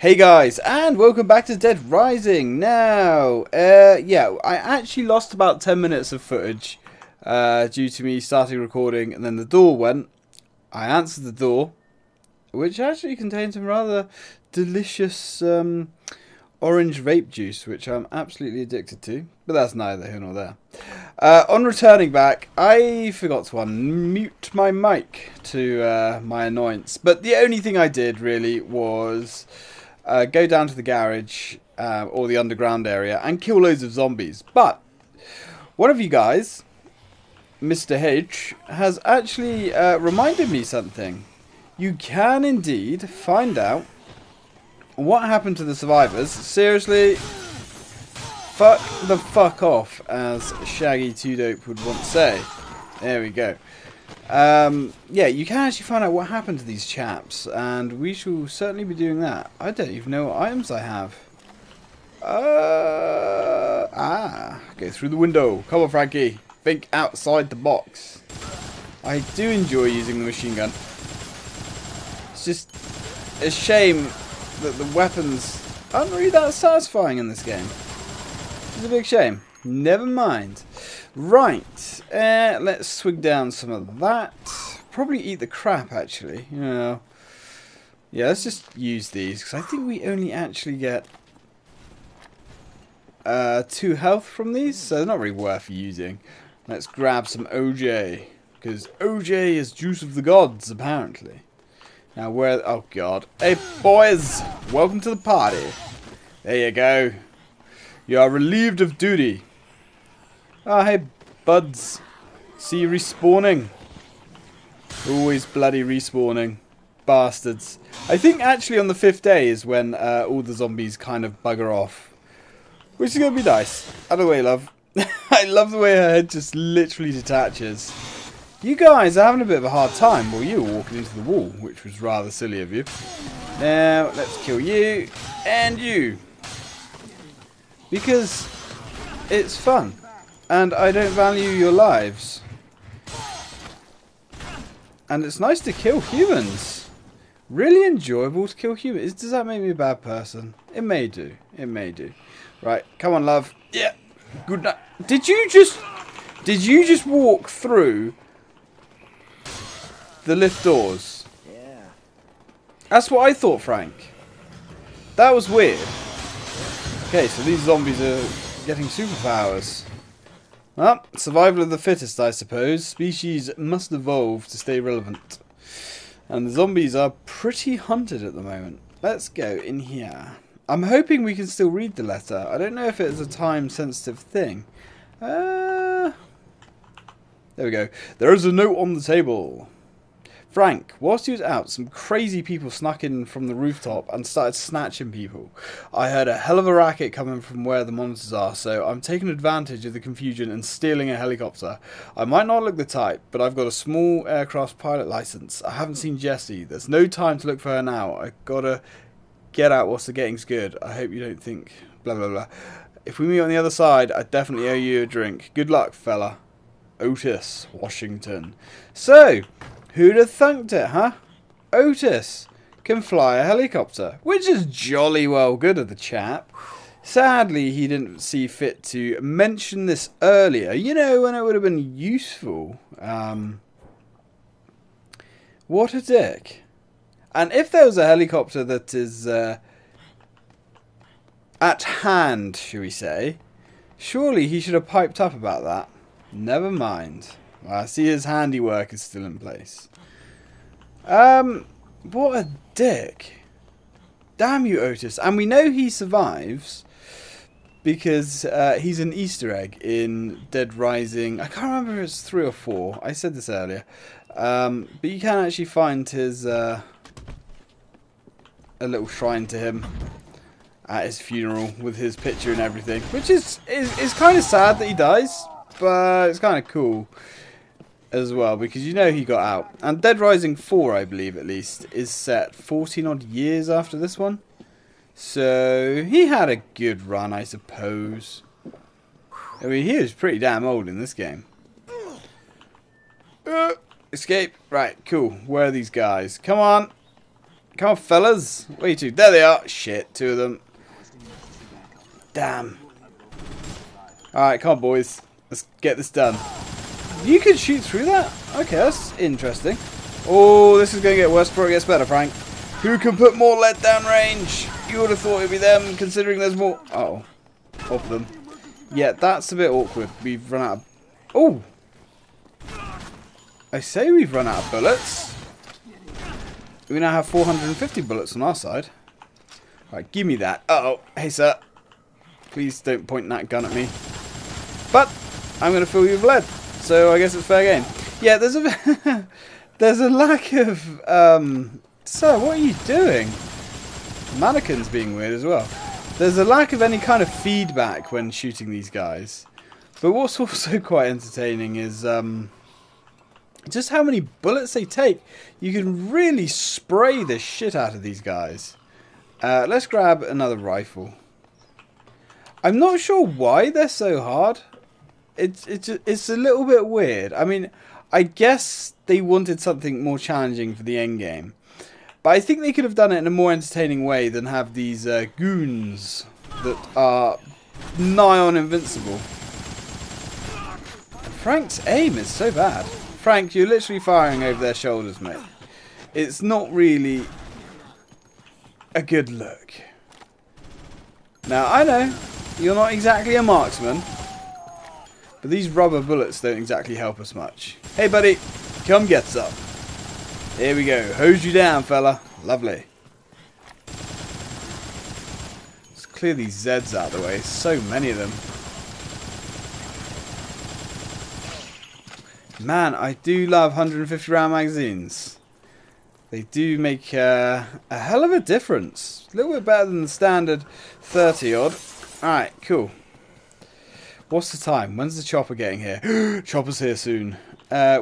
Hey guys, and welcome back to Dead Rising. Now, yeah, I actually lost about 10 minutes of footage due to me starting recording, and then the door went. I answered the door, which actually contained some rather delicious orange vape juice, which I'm absolutely addicted to, but that's neither here nor there. On returning back, I forgot to unmute my mic to my annoyance, but the only thing I did really was go down to the garage or the underground area and kill loads of zombies. But one of you guys, Mr. H, has actually reminded me something. You can indeed find out what happened to the survivors. Seriously, fuck the fuck off, as Shaggy 2 Dope would once say. There we go. Yeah, you can actually find out what happened to these chaps, and we shall certainly be doing that. I don't even know what items I have. Go through the window. Come on, Frankie. Think outside the box. I do enjoy using the machine gun. It's just a shame that the weapons aren't really that satisfying in this game. It's a big shame. Never mind. Right, let's swig down some of that. Probably eat the crap, actually. You know. Yeah, let's just use these, because I think we only actually get 2 health from these, so they're not really worth using. Let's grab some OJ, because OJ is juice of the gods, apparently. Now, where... Oh, God. Hey, boys! Welcome to the party. There you go. You are relieved of duty. Oh, hey, buds. See you respawning. Always bloody respawning. Bastards. I think actually on the 5th day is when all the zombies kind of bugger off. Which is going to be nice. Out of the way, love. I love the way her head just literally detaches. You guys are having a bit of a hard time. Well, you were walking into the wall, which was rather silly of you. Now, let's kill you. And you. Because it's fun. And I don't value your lives. And it's nice to kill humans. Really enjoyable to kill humans. Does that make me a bad person? It may do. It may do. Right, come on, love. Yeah. Good night. Did you just walk through the lift doors? Yeah. That's what I thought, Frank. That was weird. Okay, so these zombies are getting superpowers. Well, survival of the fittest, I suppose. Species must evolve to stay relevant. And the zombies are pretty hunted at the moment. Let's go in here. I'm hoping we can still read the letter. I don't know if it's a time-sensitive thing. There we go. There is a note on the table. Frank, whilst he was out, some crazy people snuck in from the rooftop and started snatching people. I heard a hell of a racket coming from where the monitors are, so I'm taking advantage of the confusion and stealing a helicopter. I might not look the type, but I've got a small aircraft pilot license. I haven't seen Jessie. There's no time to look for her now. I gotta get out whilst the getting's good. I hope you don't think blah blah blah. If we meet on the other side, I definitely owe you a drink. Good luck, fella. Otis, Washington. So, who'd have thunked it, huh? Otis can fly a helicopter, which is jolly well good of the chap. Sadly, he didn't see fit to mention this earlier. You know, when it would have been useful. What a dick. And if there was a helicopter that is at hand, shall we say, surely he should have piped up about that. Never mind. I see his handiwork is still in place. What a dick. Damn you, Otis. And we know he survives because he's an Easter egg in Dead Rising. I can't remember if it's 3 or 4. I said this earlier. But you can actually find his a little shrine to him at his funeral with his picture and everything, which is kind of sad that he dies, but it's kind of cool as well, because you know he got out. And Dead Rising 4, I believe at least, is set 14 odd years after this one. So he had a good run, I suppose. I mean, he was pretty damn old in this game. Escape. Right, cool. Where are these guys? Come on. Come on, fellas. Where are you two? There they are. Shit, two of them. Damn. Alright, come on, boys. Let's get this done. You can shoot through that? Okay, that's interesting. Oh, this is going to get worse before it gets better, Frank. Who can put more lead down range? You would have thought it would be them, considering there's more... Oh, of them. Yeah, that's a bit awkward. We've run out of... Oh! I say we've run out of bullets. We now have 450 bullets on our side. Alright, give me that. Uh-oh. Hey, sir. Please don't point that gun at me. But I'm going to fill you with lead. So I guess it's fair game. Yeah, there's a... there's a lack of... Sir, what are you doing? The mannequin's being weird as well. There's a lack of any kind of feedback when shooting these guys. But what's also quite entertaining is just how many bullets they take. You can really spray the shit out of these guys. Let's grab another rifle. I'm not sure why they're so hard. It's a little bit weird. I mean, I guess they wanted something more challenging for the end game. But I think they could have done it in a more entertaining way than have these goons that are nigh on invincible. Frank's aim is so bad. Frank, you're literally firing over their shoulders, mate. It's not really a good look. Now, I know you're not exactly a marksman, but these rubber bullets don't exactly help us much. Hey, buddy, come get some. Here we go. Hose you down, fella. Lovely. Let's clear these Zeds out of the way. So many of them. Man, I do love 150 round magazines. They do make a hell of a difference. A little bit better than the standard 30 odd. Alright, cool. What's the time? When's the chopper getting here? Chopper's here soon.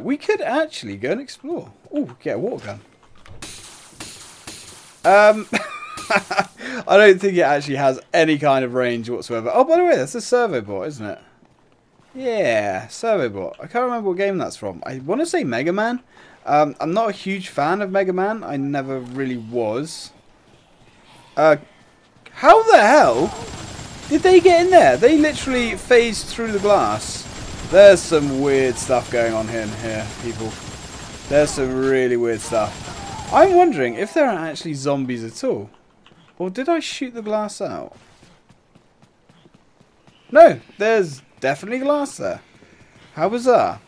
We could actually go and explore. Oh, get a water gun. I don't think it actually has any kind of range whatsoever. Oh, by the way, that's a servo bot, isn't it? Yeah, servo bot. I can't remember what game that's from. I want to say Mega Man. I'm not a huge fan of Mega Man. I never really was. How the hell did they get in there? They literally phased through the glass. There's some weird stuff going on here, people. There's some really weird stuff. I'm wondering if there are actually zombies at all. Or did I shoot the glass out? No, there's definitely glass there. How bizarre.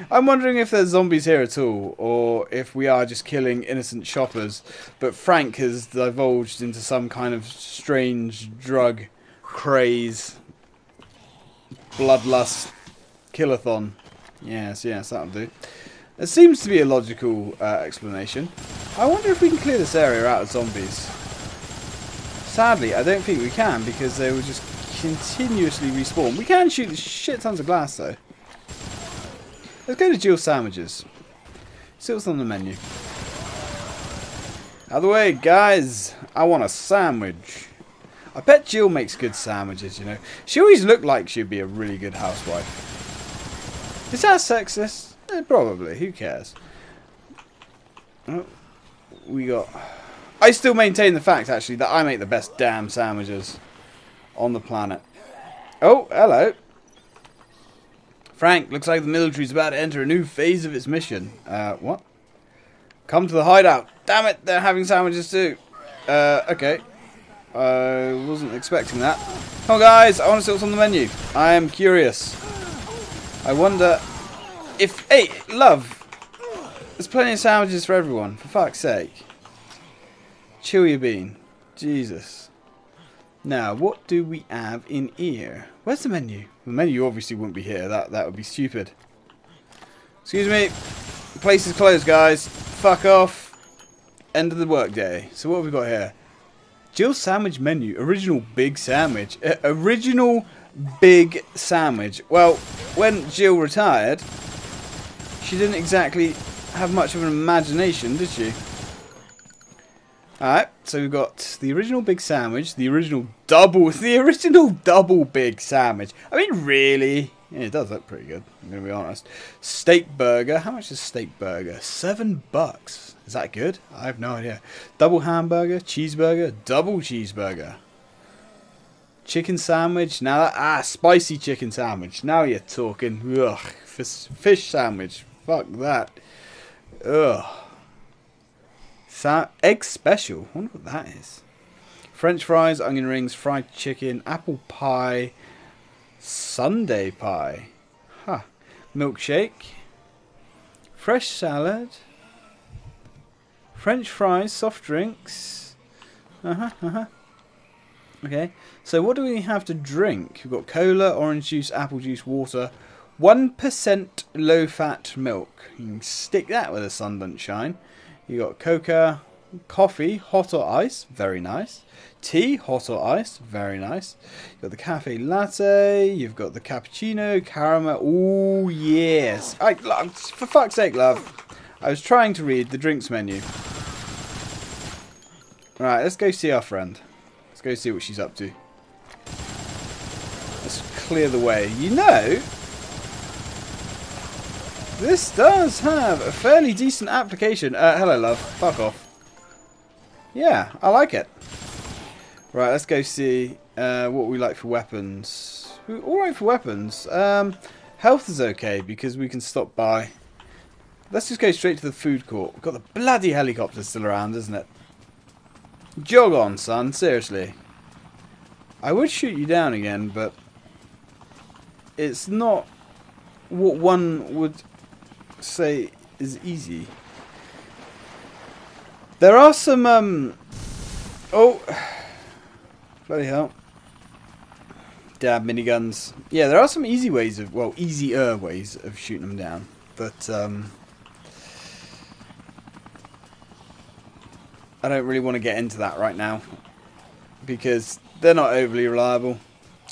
I'm wondering if there's zombies here at all, or if we are just killing innocent shoppers, but Frank has divulged into some kind of strange drug craze, bloodlust, killathon. Yes, that'll do. There seems to be a logical explanation. I wonder if we can clear this area out of zombies. Sadly, I don't think we can, because they will just continuously respawn. We can shoot shit tons of glass, though. Let's go to Jill's Sandwiches. See what's on the menu. Out of the way, guys. I want a sandwich. I bet Jill makes good sandwiches, you know. She always looked like she'd be a really good housewife. Is that sexist? Probably. Who cares? Oh, we got... I still maintain the fact, actually, that I make the best damn sandwiches on the planet. Oh, hello. Frank, looks like the military's about to enter a new phase of its mission. What? Come to the hideout. Damn it, they're having sandwiches too. Okay. I wasn't expecting that. Come on, guys, I want to see what's on the menu. I am curious. I wonder if... Hey, love. There's plenty of sandwiches for everyone, for fuck's sake. Chill your bean. Jesus. Now, what do we have in here? Where's the menu? The menu obviously wouldn't be here. That would be stupid. Excuse me. The place is closed, guys. Fuck off. End of the workday. So what have we got here? Jill's sandwich menu. Original big sandwich. Original big sandwich. Well, when Jill retired, she didn't exactly have much of an imagination, did she? Alright, so we've got the original big sandwich, the original double big sandwich. I mean, really? Yeah, it does look pretty good, I'm going to be honest. Steak burger. How much is steak burger? $7. Is that good? I have no idea. Double hamburger, cheeseburger, double cheeseburger. Chicken sandwich. Now that, spicy chicken sandwich. Now you're talking. Ugh. Fish sandwich. Fuck that. Ugh. Egg special. I wonder what that is. French fries, onion rings, fried chicken, apple pie, sundae pie. Huh. Milkshake. Fresh salad. French fries, soft drinks. Okay. So what do we have to drink? We've got cola, orange juice, apple juice, water. 1% low-fat milk. You can stick that where the sun doesn't shine. You got coca, coffee, hot or ice, very nice. Tea, hot or ice, very nice. You've got the cafe latte. You've got the cappuccino, caramel. Oh yes! For fuck's sake, love. I was trying to read the drinks menu. Right, let's go see our friend. Let's go see what she's up to. Let's clear the way. You know, this does have a fairly decent application. Hello, love. Fuck off. Yeah, I like it. Right, let's go see what we like for weapons. Alright for weapons. Health is okay because we can stop by. Let's just go straight to the food court. We've got the bloody helicopter still around, isn't it? Jog on, son. Seriously. I would shoot you down again, but it's not what one would say is easy. There are some, oh, bloody hell. Dab miniguns. Yeah, there are some easy ways of, well, easier ways of shooting them down, but, I don't really want to get into that right now because they're not overly reliable.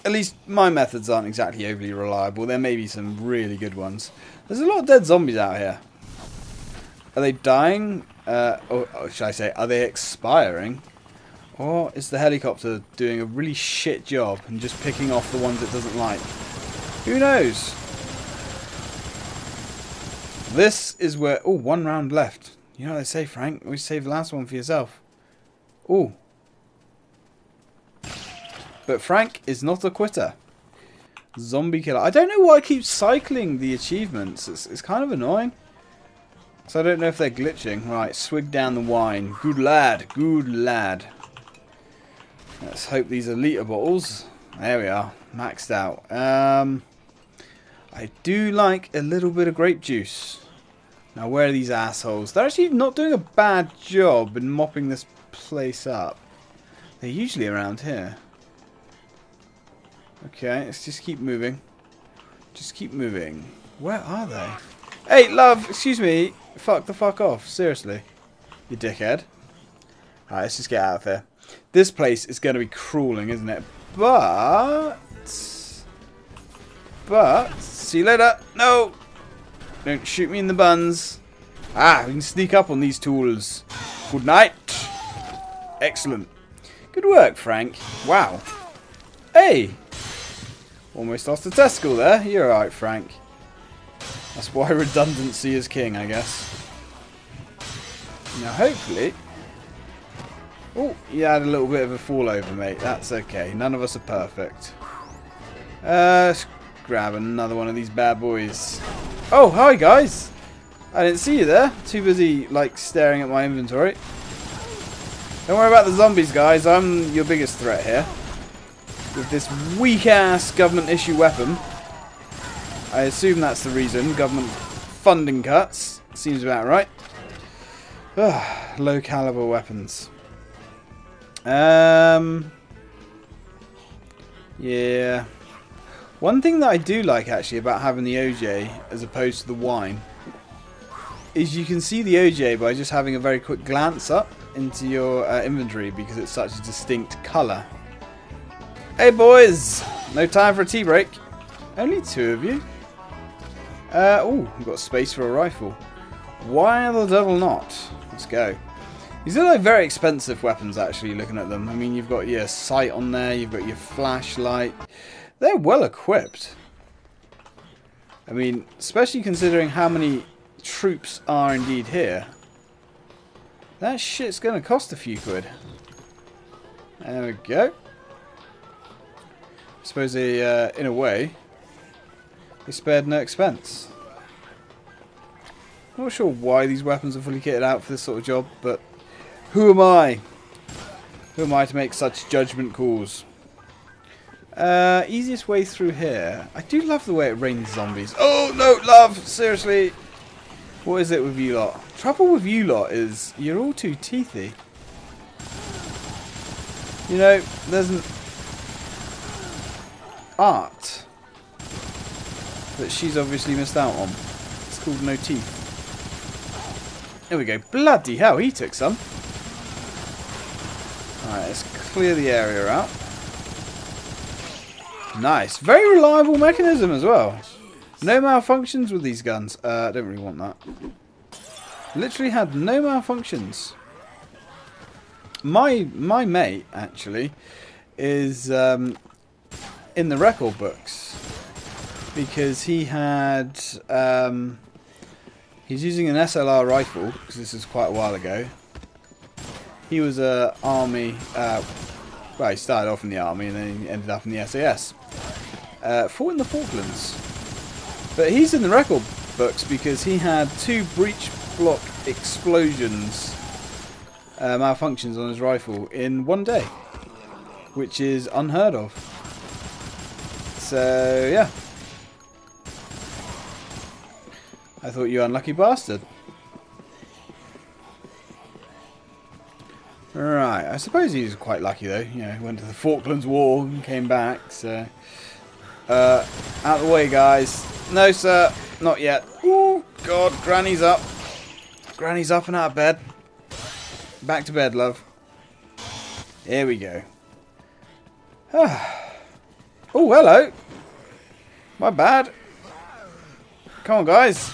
At least my methods aren't exactly overly reliable. There may be some really good ones. There's a lot of dead zombies out here. Are they dying? Or should I say, are they expiring? Or is the helicopter doing a really shit job and just picking off the ones it doesn't like? Who knows? This is where... Oh, 1 round left. You know what they say, Frank? Always save the last one for yourself. Ooh. But Frank is not a quitter. Zombie killer. I don't know why I keep cycling the achievements. It's kind of annoying. So I don't know if they're glitching. Right, swig down the wine. Good lad. Good lad. Let's hope these are litre bottles. There we are. Maxed out. I do like a little bit of grape juice. Now, where are these assholes? They're actually not doing a bad job in mopping this place up. They're usually around here. Okay, let's just keep moving. Just keep moving. Where are they? Hey, love, excuse me. Fuck the fuck off. Seriously. You dickhead. Alright, let's just get out of here. This place is going to be crawling, isn't it? But... See you later. No! Don't shoot me in the buns. We can sneak up on these tools. Good night. Excellent. Good work, Frank. Wow. Hey! Almost lost a testicle there. You're alright, Frank. That's why redundancy is king, I guess. Now, hopefully... Oh, you had a little bit of a fall over, mate. That's okay. None of us are perfect. Let's grab another one of these bad boys. Oh, hi, guys. I didn't see you there. Too busy, like, staring at my inventory. Don't worry about the zombies, guys. I'm your biggest threat here. With this weak-ass government-issue weapon. I assume that's the reason. Government funding cuts. Seems about right. Low-caliber weapons. Yeah. One thing that I do like, actually, about having the OJ as opposed to the wine is you can see the OJ by just having a very quick glance up into your inventory because it's such a distinct colour. Hey, boys! No time for a tea break. Only 2 of you. Oh, we've got space for a rifle. Why the devil not? Let's go. These are like very expensive weapons, actually, looking at them. I mean, you've got your sight on there, you've got your flashlight. They're well equipped. I mean, especially considering how many troops are indeed here. That shit's going to cost a few quid. There we go. I suppose they, in a way, they spared no expense. Not sure why these weapons are fully kitted out for this sort of job, but who am I? Who am I to make such judgment calls? Easiest way through here. I do love the way it rains zombies. Oh, no, love! Seriously. What is it with you lot? Trouble with you lot is you're all too teethy. You know, there's an art that she's obviously missed out on. It's called no teeth. There we go. Bloody hell, he took some. Alright, let's clear the area out. Nice. Very reliable mechanism as well. No malfunctions with these guns. I don't really want that. Literally had no malfunctions. My mate, actually, is in the record books. Because he had... he's using an SLR rifle, because this is quite a while ago. He was an army... well, he started off in the army and then he ended up in the SAS. Fought in the Falklands. But he's in the record books because he had 2 breech block explosions, malfunctions on his rifle in one day. Which is unheard of. So, yeah. I thought you unlucky bastard. Right, I suppose he's quite lucky though. You know, went to the Falklands War and came back, so... out of the way, guys. No, sir. Not yet. Ooh, God, Granny's up. Granny's up and out of bed. Back to bed, love. Here we go. Oh, hello. My bad. Come on, guys.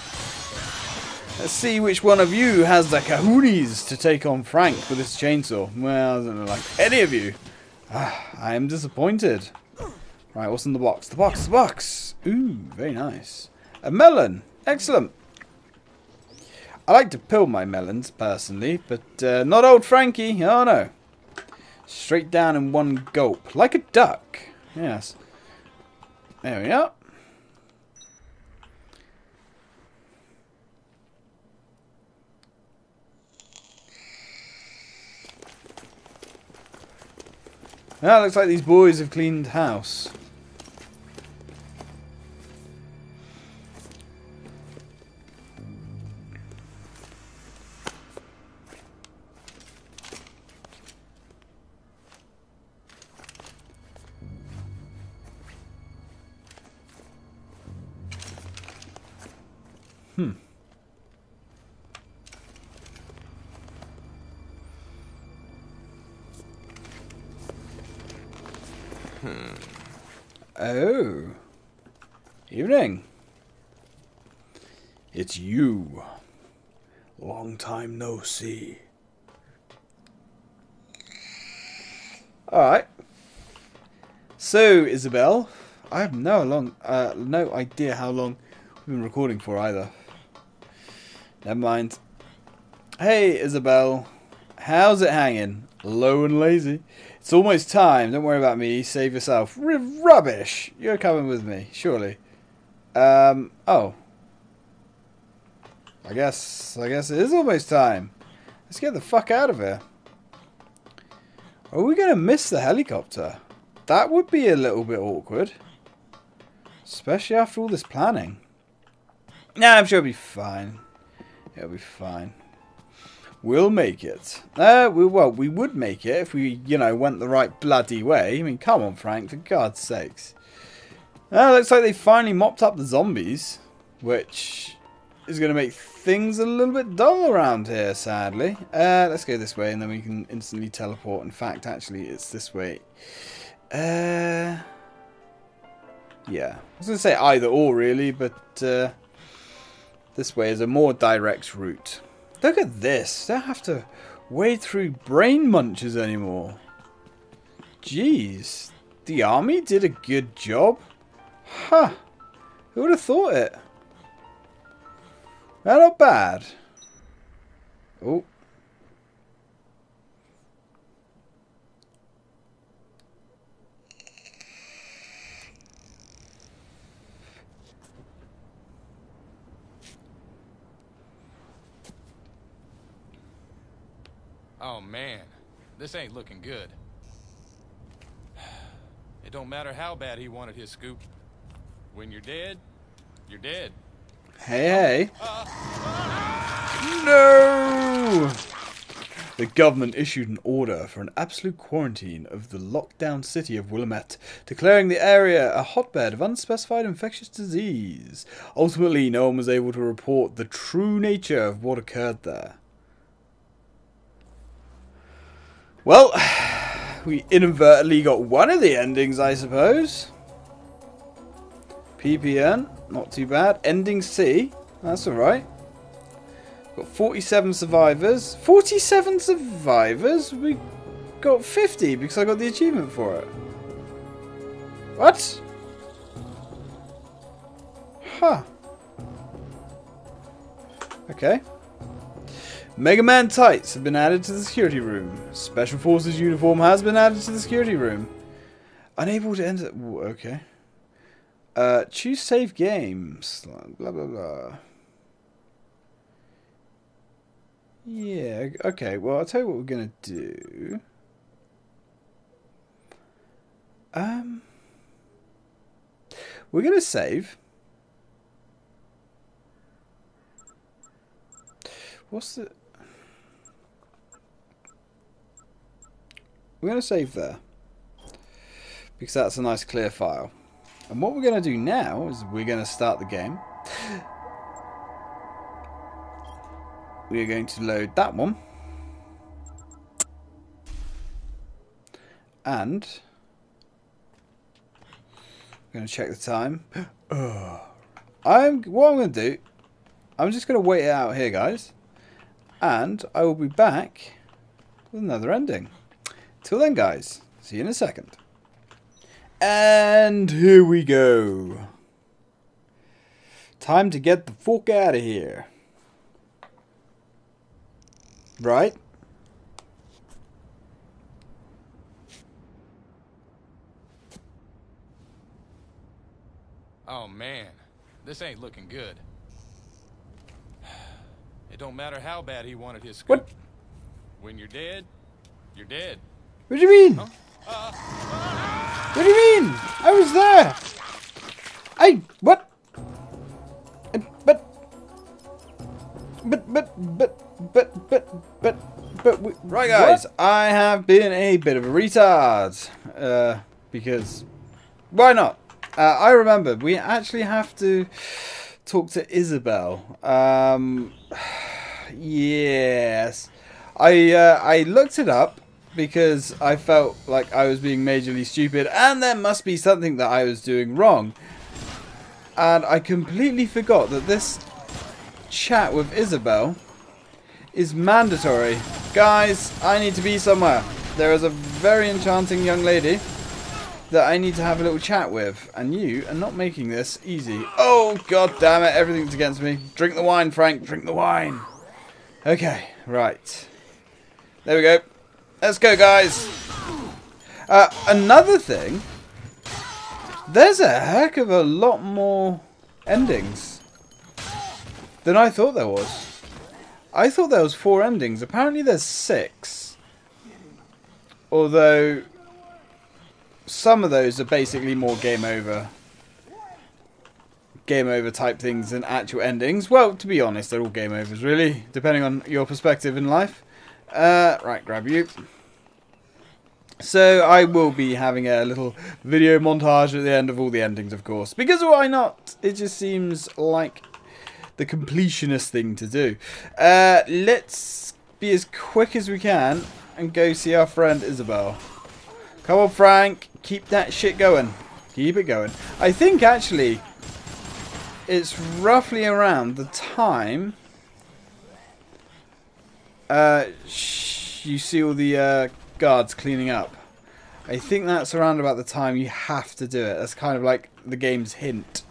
Let's see which one of you has the kahoonies to take on Frank with this chainsaw. Well, I don't know, like any of you. I am disappointed. Right, what's in the box? The box, the box! Ooh, very nice. A melon! Excellent! I like to peel my melons, personally, but not old Frankie. Oh, no. Straight down in one gulp. Like a duck. Yes. There we are. Well, looks like these boys have cleaned house. Oh. Evening. It's you. Long time no see. Alright. So, Isabel, I have no idea how long we've been recording for either. Never mind. Hey, Isabel. How's it hanging? Low and lazy. It's almost time. Don't worry about me. Save yourself. Rubbish. You're coming with me, surely. Oh. I guess it is almost time. Let's get the fuck out of here. Are we going to miss the helicopter? That would be a little bit awkward. Especially after all this planning. Nah, I'm sure it'll be fine. It'll be fine. We'll make it. We would make it if we, you know, went the right bloody way. I mean, come on, Frank, for God's sakes. Looks like they finally mopped up the zombies, which is going to make things a little bit dull around here, sadly. Let's go this way, and then we can instantly teleport. In fact, actually, it's this way. Yeah. I was going to say either or, really, but this way is a more direct route. Look at this. Don't have to wade through brain munchers anymore. Jeez. The army did a good job. Huh. Who would have thought it? They're not bad. Oh. Oh man, this ain't looking good. It don't matter how bad he wanted his scoop. When you're dead, you're dead. Hey, hey. No! The government issued an order for an absolute quarantine of the lockdown city of Willamette, declaring the area a hotbed of unspecified infectious disease. Ultimately, no one was able to report the true nature of what occurred there. Well, we inadvertently got one of the endings, I suppose. PPN, not too bad. Ending C, that's alright. Got 47 survivors. 47 survivors? We got 50 because I got the achievement for it. What? Huh. Okay. Mega Man tights have been added to the security room. Special Forces uniform has been added to the security room. Unable to enter... Okay. Choose save games. Blah, blah, blah. Yeah, okay. Well, I'll tell you what we're going to do. We're going to save. What's the... We're going to save there. Because that's a nice clear file. And what we're going to do now is we're going to start the game. We are going to load that one. And I'm going to check the time. What I'm going to do, I'm just going to wait it out here, guys. And I will be back with another ending. Till then, guys, see you in a second. And here we go. Time to get the fuck out of here. Right? Oh man, this ain't looking good. It don't matter how bad he wanted his scoop. What? When you're dead, you're dead. What do you mean? Huh? What do you mean? I was there. What? Right, guys. What? I have been a bit of a retard. Because why not? I remember we actually have to talk to Isabel. Yes. I looked it up because I felt like I was being majorly stupid and there must be something that I was doing wrong. And I completely forgot that this chat with Isabel is mandatory. Guys, I need to be somewhere. There is a very enchanting young lady that I need to have a little chat with. And you are not making this easy. Oh, god damn it. Everything's against me. Drink the wine, Frank. Drink the wine. Okay, right. There we go. Let's go, guys. Another thing. There's a heck of a lot more endings than I thought there was. I thought there was 4 endings. Apparently there's 6. Although some of those are basically more game over type things than actual endings. Well, to be honest, they're all game overs, really, depending on your perspective in life. Right, grab you. So I will be having a little video montage at the end of all the endings, of course. Because why not? It just seems like the completionist thing to do. Let's be as quick as we can and go see our friend Isabel. Come on, Frank. Keep that shit going. Keep it going. I think, actually, it's roughly around the time you see all the guards cleaning up. I think that's around about the time you have to do it. That's kind of like the game's hint.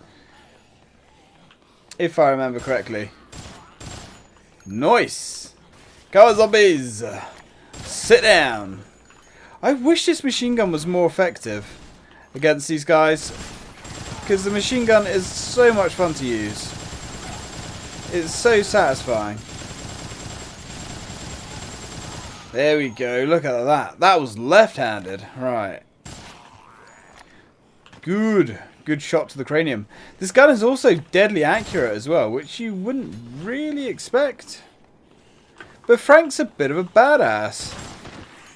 If I remember correctly. Nice! Come on, zombies! Sit down! I wish this machine gun was more effective against these guys. Because the machine gun is so much fun to use. It's so satisfying. There we go. Look at that. That was left-handed. Right. Good. Good shot to the cranium. This gun is also deadly accurate as well, which you wouldn't really expect. But Frank's a bit of a badass.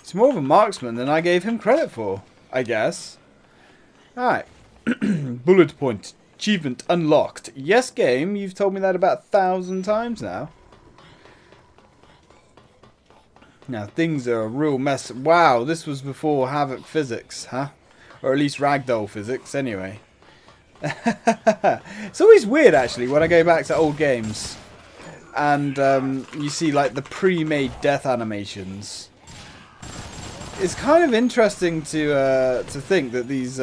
He's more of a marksman than I gave him credit for, I guess. Alright. Bullet point. Achievement unlocked. Yes, game. You've told me that about 1,000 times now. Now, things are a real mess. Wow, this was before Havoc physics, huh? Or at least Ragdoll physics, anyway. It's always weird, actually, when I go back to old games. And you see, like, the pre-made death animations. It's kind of interesting to think that these,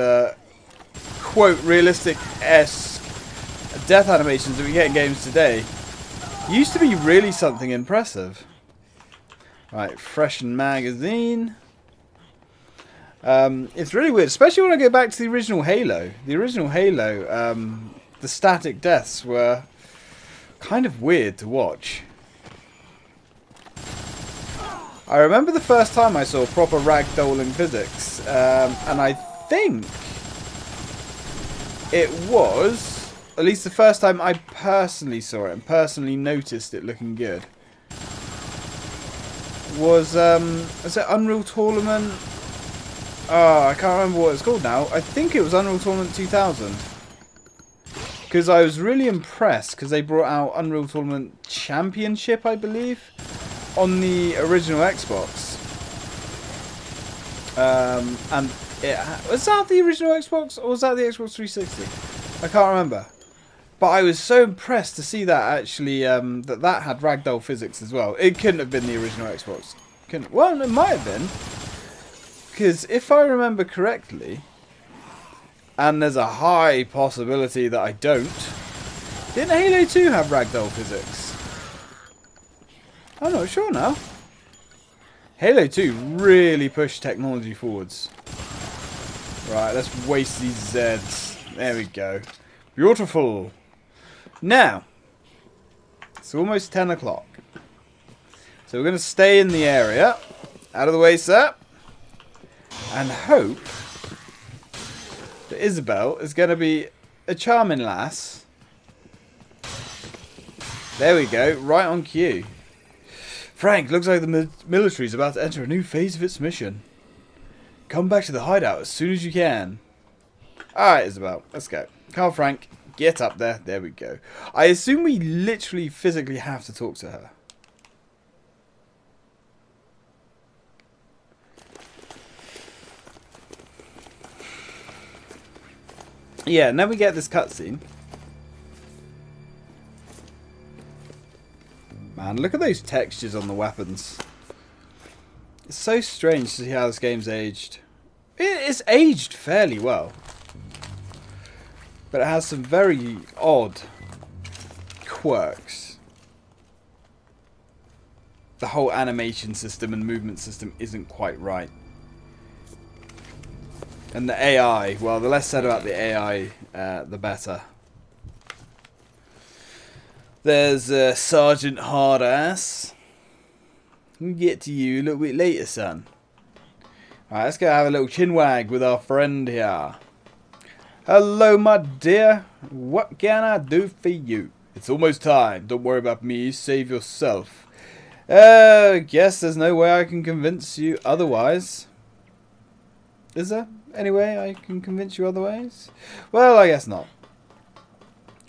quote, realistic-esque death animations that we get in games today used to be really something impressive. Right, freshen magazine. It's really weird, especially when I go back to the original Halo. The original Halo, the static deaths were kind of weird to watch. I remember the first time I saw proper ragdolling physics, and I think it was, at least the first time I personally saw it and personally noticed it looking good, was it Unreal Tournament? Oh, I can't remember what it's called now. I think it was Unreal Tournament 2000. Because I was really impressed because they brought out Unreal Tournament Championship, I believe, on the original Xbox. And was that the original Xbox or was that the Xbox 360? I can't remember. But I was so impressed to see that actually that had ragdoll physics as well. It couldn't have been the original Xbox. Well, it might have been. Because if I remember correctly, and there's a high possibility that I don't, didn't Halo 2 have ragdoll physics? I'm not sure now. Halo 2 really pushed technology forwards. Right, let's waste these Zeds. There we go. Beautiful. Now, it's almost 10 o'clock. So we're going to stay in the area. Out of the way, sir. And hope that Isabel is going to be a charming lass. There we go. Right on cue. Frank, looks like the military is about to enter a new phase of its mission. Come back to the hideout as soon as you can. Alright, Isabel. Let's go. Carl Frank, get up there. There we go. I assume we literally physically have to talk to her. Yeah, and then we get this cutscene. Man, look at those textures on the weapons. It's so strange to see how this game's aged. It's aged fairly well. But it has some very odd quirks. The whole animation system and movement system isn't quite right. And the AI, well, the less said about the AI, the better. There's Sergeant Hardass. We'll get to you a little bit later, son. Alright, let's go have a little chinwag with our friend here. Hello, my dear. What can I do for you? It's almost time. Don't worry about me. Save yourself. Guess there's no way I can convince you otherwise. Is there any way I can convince you otherwise? Well, I guess not.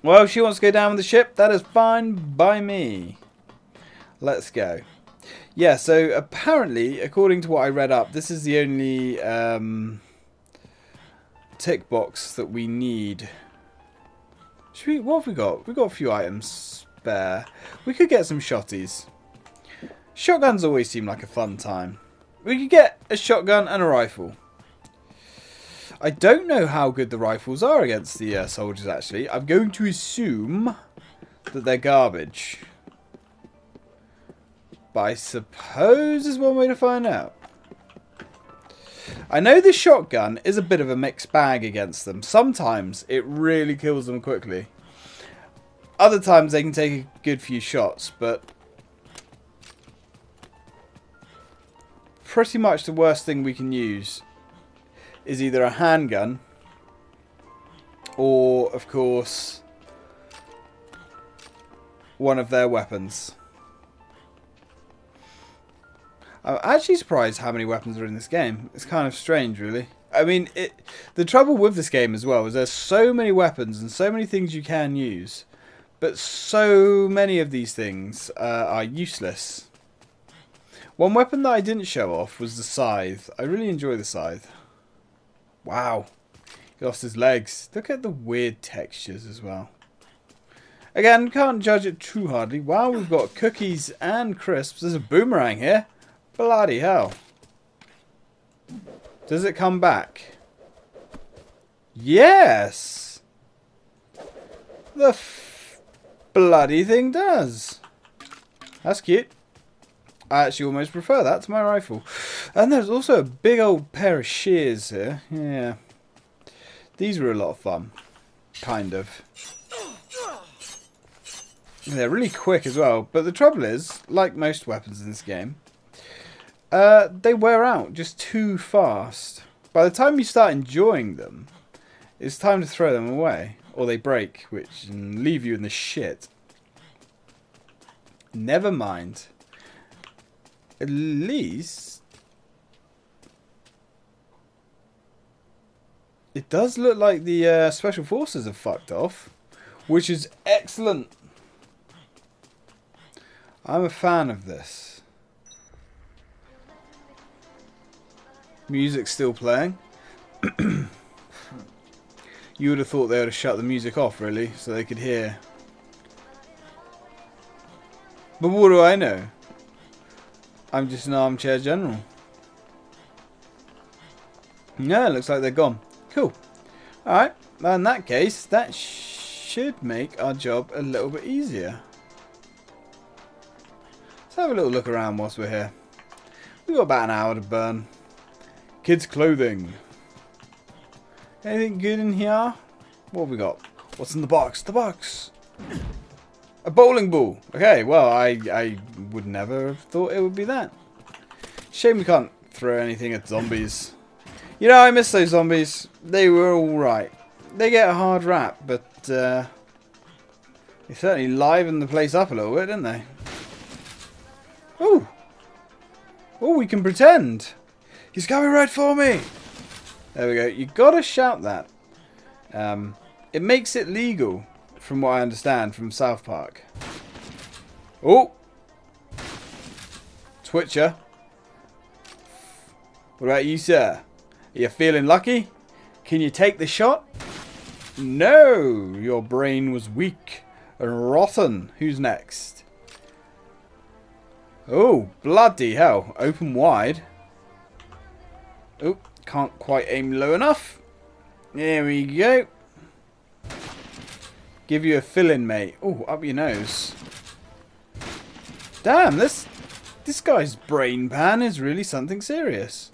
Well, if she wants to go down with the ship, that is fine by me. Let's go. Yeah, so apparently, according to what I read up, this is the only tick box that we need. What have we got? We've got a few items spare. We could get some shotties. Shotguns always seem like a fun time. We could get a shotgun and a rifle. I don't know how good the rifles are against the soldiers, actually. I'm going to assume that they're garbage. But I suppose there's one way to find out. I know the shotgun is a bit of a mixed bag against them. Sometimes it really kills them quickly. Other times they can take a good few shots, but pretty much the worst thing we can use is either a handgun or, of course, one of their weapons. I'm actually surprised how many weapons are in this game. It's kind of strange, really. I mean, the trouble with this game as well is there's so many weapons and so many things you can use, but so many of these things are useless. One weapon that I didn't show off was the scythe. I really enjoy the scythe. Wow. He lost his legs. Look at the weird textures as well. Again, can't judge it too hardly. Wow, we've got cookies and crisps. There's a boomerang here. Bloody hell. Does it come back? Yes! The bloody thing does. That's cute. I actually almost prefer that to my rifle. And there's also a big old pair of shears here. Yeah. These were a lot of fun. Kind of. They're really quick as well. But the trouble is, like most weapons in this game, they wear out just too fast. By the time you start enjoying them, it's time to throw them away. Or they break, which can leave you in the shit. Never mind. At least it does look like the special forces have fucked off, which is excellent. I'm a fan of this. Music's still playing. You would have thought they would have shut the music off, really, so they could hear. But what do I know? I'm just an armchair general. No, it looks like they're gone. Cool. Alright, well, in that case, that should make our job a little bit easier. Let's have a little look around whilst we're here. We've got about an hour to burn. Kids' clothing. Anything good in here? What have we got? What's in the box? The box! A bowling ball. Okay, well, I would never have thought it would be that. Shame we can't throw anything at zombies. You know, I miss those zombies. They were alright. They get a hard rap, but they certainly livened the place up a little bit, didn't they? Ooh! Oh, we can pretend. He's coming right for me. There we go. You gotta shout that. It makes it legal. From what I understand from South Park. Oh! Twitcher. What about you, sir? Are you feeling lucky? Can you take the shot? No! Your brain was weak and rotten. Who's next? Oh, bloody hell. Open wide. Oh, can't quite aim low enough. There we go. Give you a fill-in, mate. Oh, up your nose. Damn, this guy's brain pan is really something serious.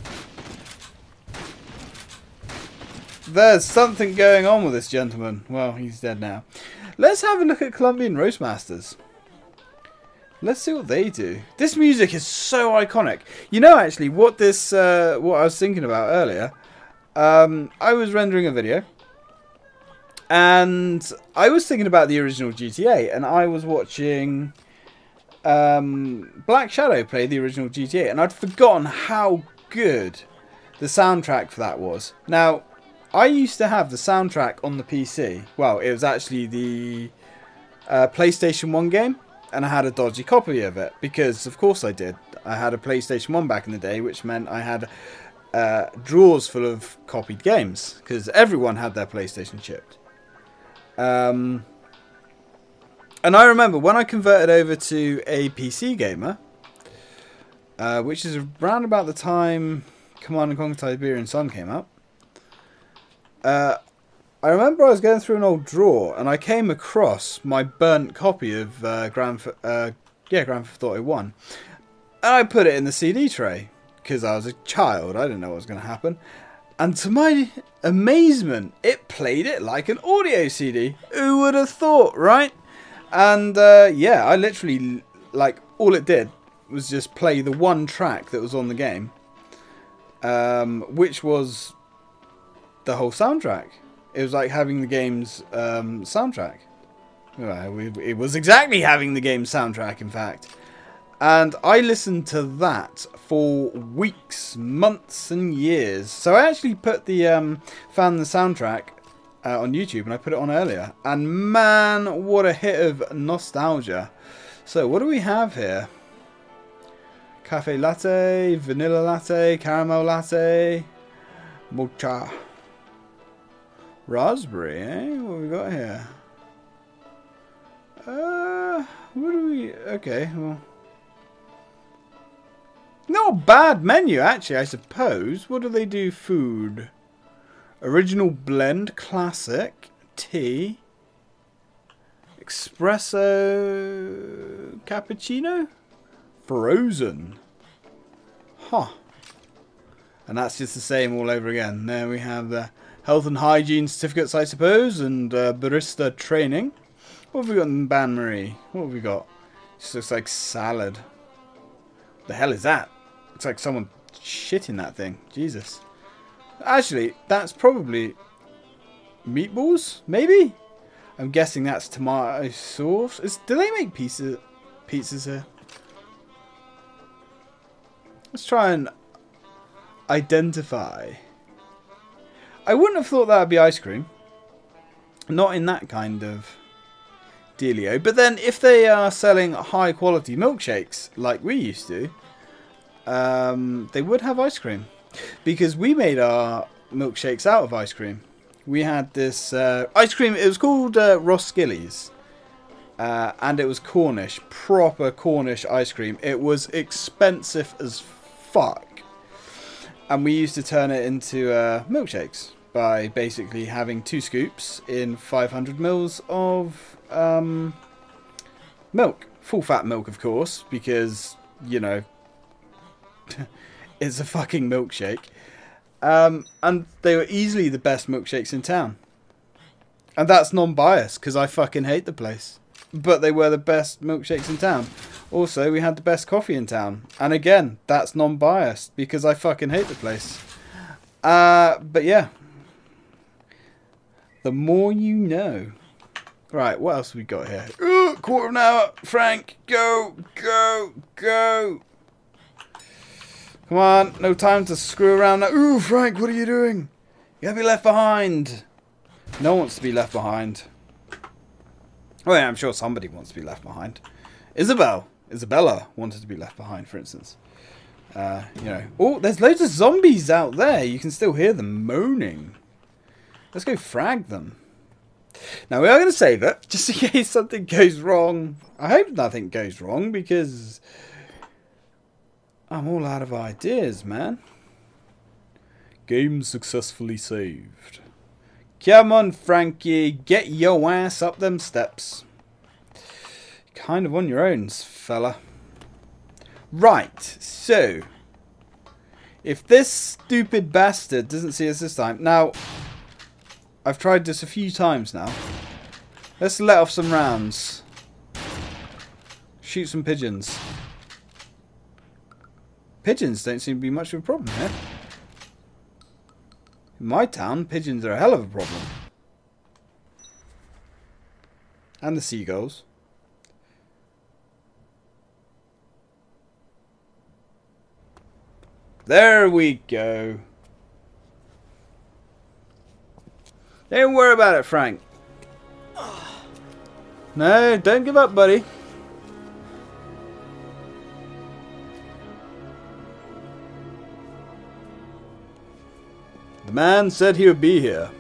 There's something going on with this gentleman. Well, he's dead now. Let's have a look at Colombian Roastmasters. Let's see what they do. This music is so iconic. You know, actually, what I was thinking about earlier. I was rendering a video. And I was thinking about the original GTA, and I was watching Black Shadow play the original GTA, and I'd forgotten how good the soundtrack for that was. Now, I used to have the soundtrack on the PC. Well, it was actually the PlayStation 1 game, and I had a dodgy copy of it, because of course I did. I had a PlayStation 1 back in the day, which meant I had drawers full of copied games, because everyone had their PlayStation chipped. And I remember when I converted over to a PC gamer, which is around about the time Command & Conquer Tiberian Sun came out, I remember I was going through an old drawer and I came across my burnt copy of Grand Theft Auto 1. And I put it in the CD tray because I was a child. I didn't know what was going to happen. And to my amazement, it played it like an audio CD. Who would have thought, right? And yeah, I literally, like, all it did was just play the one track that was on the game, which was the whole soundtrack. It was like having the game's soundtrack. Well, it was exactly having the game's soundtrack, in fact. And I listened to that for weeks, months and years. So I actually put the found the soundtrack on YouTube and I put it on earlier. And man, what a hit of nostalgia. So what do we have here? Cafe latte, vanilla latte, caramel latte, mocha. Raspberry, eh? What have we got here? What do we... Okay, well... Not a bad menu, actually, I suppose. What do they do? Food. Original blend, classic, tea, espresso, cappuccino, frozen. Huh. And that's just the same all over again. There we have the health and hygiene certificates, I suppose, and barista training. What have we got in Ban Marie? What have we got? Just looks like salad. The hell is that? Looks like someone shit in that thing. Jesus. Actually, that's probably meatballs, maybe? I'm guessing that's tomato sauce. Do they make pizzas here? Let's try and identify. I wouldn't have thought that would be ice cream. Not in that kind of dealio. But then if they are selling high quality milkshakes like we used to, they would have ice cream. Because we made our milkshakes out of ice cream. We had this ice cream, it was called Roskilly's. And it was Cornish, proper Cornish ice cream. It was expensive as fuck. And we used to turn it into milkshakes by basically having 2 scoops in 500 mils of milk. Full fat milk, of course, because, you know, it's a fucking milkshake. And they were easily the best milkshakes in town. And that's non-biased, because I fucking hate the place. But they were the best milkshakes in town. Also, we had the best coffee in town. And again, that's non-biased, because I fucking hate the place. But yeah. The more you know. Right, what else have we got here? Ooh, quarter of an hour. Frank, go, go, go. Come on, no time to screw around now. Ooh, Frank, what are you doing? You're gonna be left behind. No one wants to be left behind. Oh yeah, I'm sure somebody wants to be left behind. Isabella wanted to be left behind, for instance. You know. Oh, there's loads of zombies out there. You can still hear them moaning. Let's go frag them. Now, we are going to save it, just in case something goes wrong. I hope nothing goes wrong, because I'm all out of ideas, man. Game successfully saved. Come on, Frankie. Get your ass up them steps. Kind of on your own, fella. Right, so if this stupid bastard doesn't see us this time... Now, I've tried this a few times now. Let's let off some rounds. Shoot some pigeons. Pigeons don't seem to be much of a problem here. In my town, pigeons are a hell of a problem. And the seagulls. There we go. Don't worry about it, Frank. No, don't give up, buddy. The man said he would be here.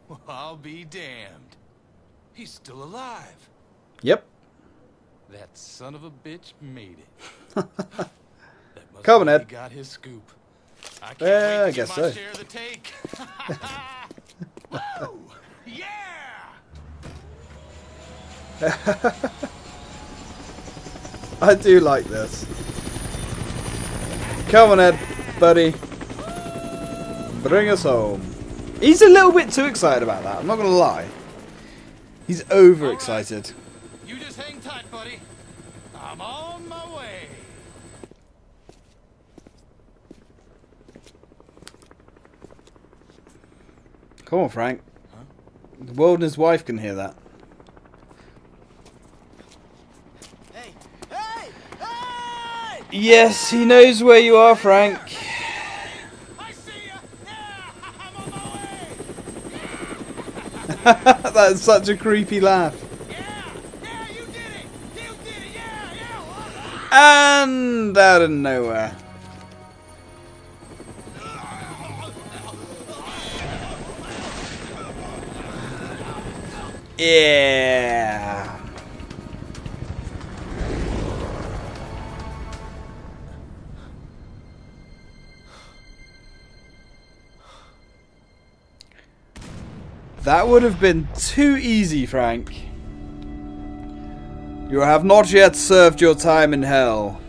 Well, I'll be damned. He's still alive. Yep. That son of a bitch made it. That must Come on, mean he Ed. got his scoop. I can't Yeah, wait I to guess get my so. share of the take. Woo! Yeah! I do like this. Come on, Ed, buddy. Bring us home. He's a little bit too excited about that. I'm not going to lie. He's overexcited. You just hang tight, buddy. I'm on my way. Come on, Frank. The world and his wife can hear that. Hey! Hey! Hey! Yes, he knows where you are, Frank. I see ya. Yeah, I'm on my way. That's such a creepy laugh. Yeah, you did it. You did it. Yeah. And out of nowhere. Yeah. That would have been too easy, Frank. You have not yet served your time in hell.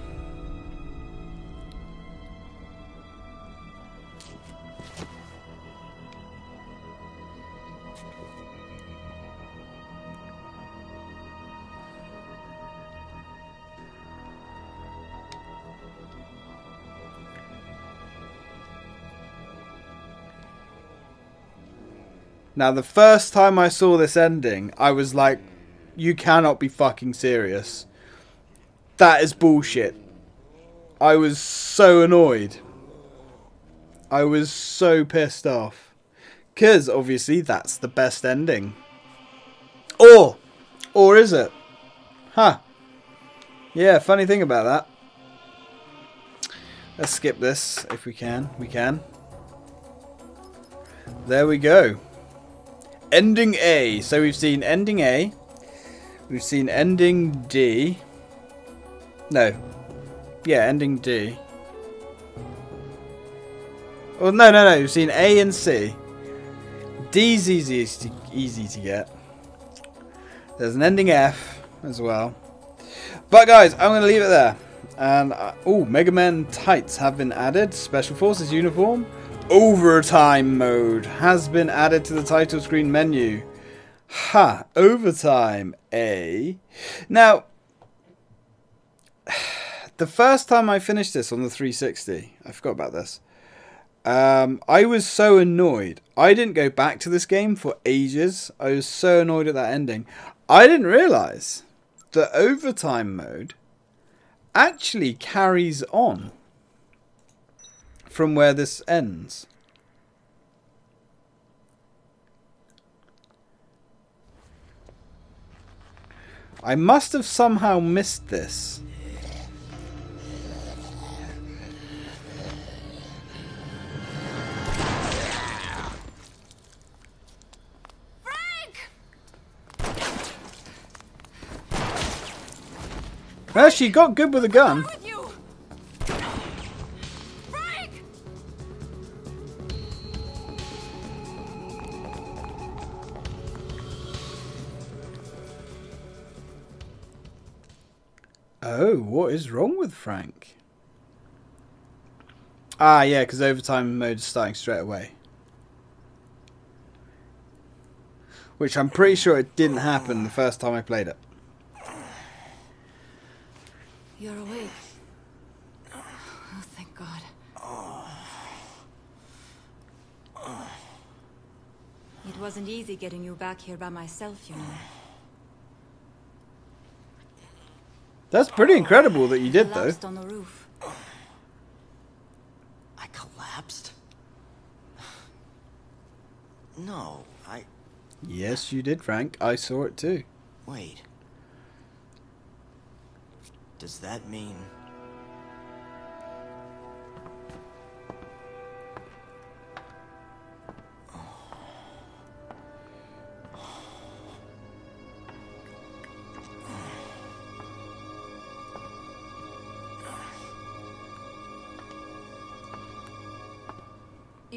Now, the first time I saw this ending, I was like, you cannot be fucking serious. That is bullshit. I was so annoyed. I was so pissed off. Because, obviously, that's the best ending. Or is it? Huh. Yeah, funny thing about that. Let's skip this if we can. We can. There we go. Ending A. So we've seen ending A. We've seen ending D. No. Yeah, ending D. Oh, no. We've seen A and C. D's easy to get. There's an ending F as well. But guys, I'm going to leave it there. And, Mega Man tights have been added. Special Forces uniform. Overtime mode has been added to the title screen menu. Ha! Overtime A. Now, the first time I finished this on the 360, I forgot about this. I was so annoyed. I didn't go back to this game for ages. I was so annoyed at that ending. I didn't realise that overtime mode actually carries on from where this ends. I must have somehow missed this. Frank! Well, she got good with a gun. With you? Frank! Oh, what is wrong with Frank? Ah, yeah, because overtime mode is starting straight away. Which I'm pretty sure it didn't happen the first time I played it. You're awake. Oh, thank God. It wasn't easy getting you back here by myself, you know. That's pretty incredible that you did, though. Collapsed on the roof. I collapsed? No, Yes, you did, Frank. I saw it too. Wait. Does that mean...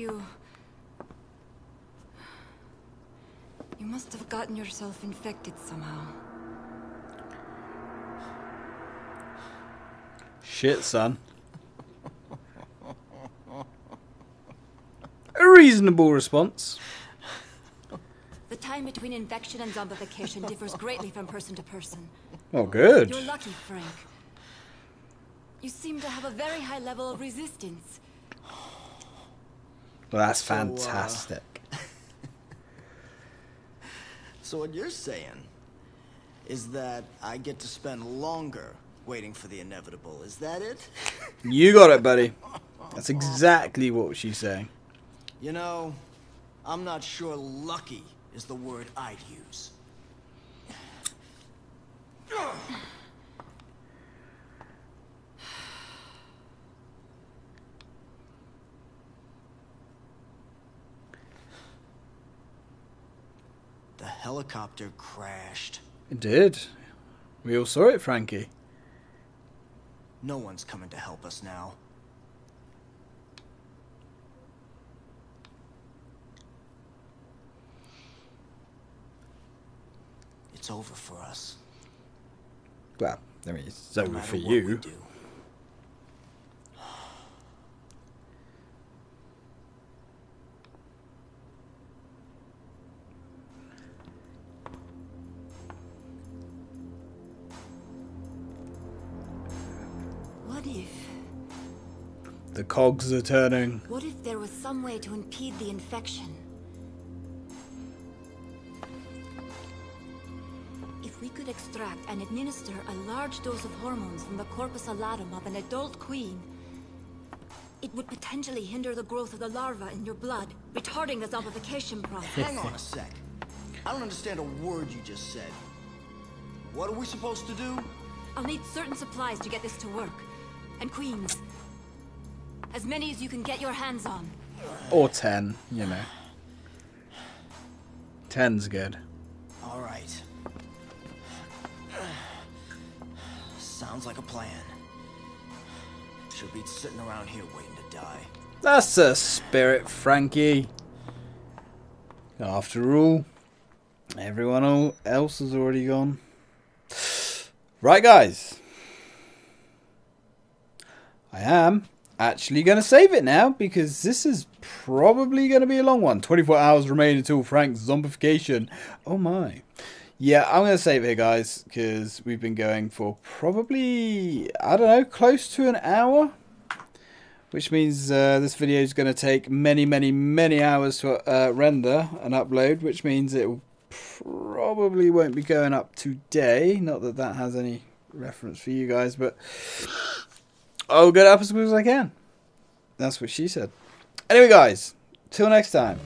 You must have gotten yourself infected somehow. Shit, son. A reasonable response. The time between infection and zombification differs greatly from person to person. Oh, good. You're lucky, Frank. You seem to have a very high level of resistance. Well, that's fantastic. So what you're saying is that I get to spend longer waiting for the inevitable. Is that it? You got it, buddy. That's exactly what she's saying. You know, I'm not sure lucky is the word I'd use. The helicopter crashed. It did. We all saw it, Frankie. No one's coming to help us now. It's over for us. Well, I mean, it's No over matter for what we you. do. What if? The cogs are turning. What if there was some way to impede the infection? If we could extract and administer a large dose of hormones from the corpus allatum of an adult queen, it would potentially hinder the growth of the larva in your blood, retarding the zombification process. Hang on a sec. I don't understand a word you just said. What are we supposed to do? I'll need certain supplies to get this to work. And queens. As many as you can get your hands on. Or 10, you know. 10's good. All right. Sounds like a plan. Should be sitting around here waiting to die. That's the spirit, Frankie. After all, everyone else has already gone. Right, guys. I am actually going to save it now because this is probably going to be a long one. 24 hours remain until Frank's zombification. Oh my. Yeah, I'm going to save it here, guys, because we've been going for probably, I don't know, close to an hour. Which means this video is going to take many, many, many hours to render and upload, which means it probably won't be going up today. Not that that has any reference for you guys, but I'll get up as quick as I can. That's what she said. Anyway, guys, till next time.